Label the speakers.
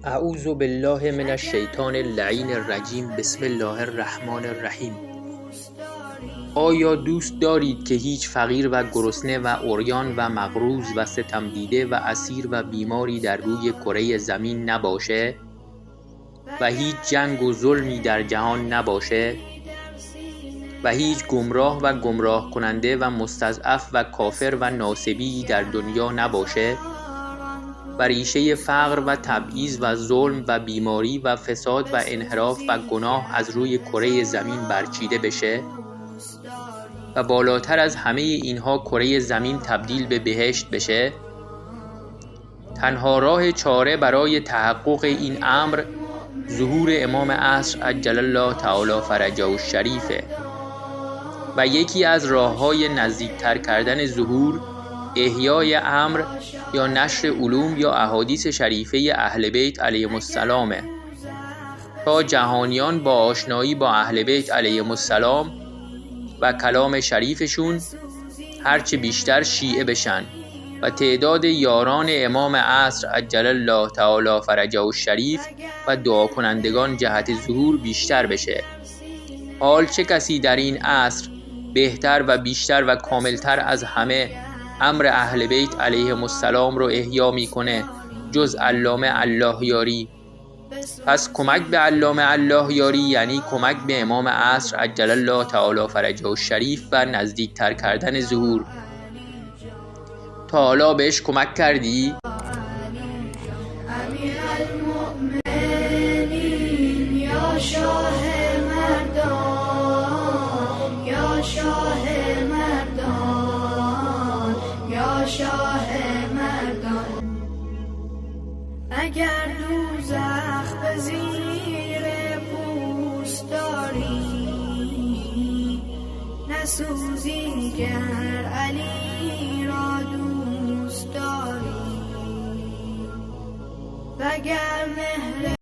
Speaker 1: اعوذ بالله من الشیطان اللعین الرجیم. بسم الله الرحمن الرحیم. آیا دوست دارید که هیچ فقیر و گرسنه و عریان و مقروض و ستم دیده و اسیر و بیماری در روی کره زمین نباشه و هیچ جنگ و ظلمی در جهان نباشه و هیچ گمراه و گمراه کننده و مستضعف و کافر و ناصبی در دنیا نباشه و ریشه فقر و تبعیض و ظلم و بیماری و فساد و انحراف و گناه از روی کره زمین برچیده بشه و بالاتر از همه اینها کره زمین تبدیل به بهشت بشه؟ تنها راه چاره برای تحقق این امر ظهور امام عصر عجل الله تعالی فرجه الشریفه و یکی از راه‌های نزدیکتر کردن ظهور احیای امر یا نشر علوم یا احادیث شریفه اهل بیت علیهم السلامه تا جهانیان با آشنایی با اهل بیت علیهم السلام و کلام شریفشون هرچه بیشتر شیعه بشن و تعداد یاران امام عصر عجل الله تعالی فرجه الشریف و دعا کنندگان جهت ظهور بیشتر بشه. حال چه کسی در این عصر بهتر و بیشتر و کاملتر از همه امر اهل بیت علیهم السلام رو احیا میکنه جز علامه الله یاری؟ پس کمک به علامه الله یاری یعنی کمک به امام عصر عجل الله تعالی فرجه الشریف و نزدیکتر کردن ظهور. تا حالا بهش کمک کردی؟
Speaker 2: اگر دوزخ به زیر پوست داری نسوزی گر علی را دوست داری وگرنه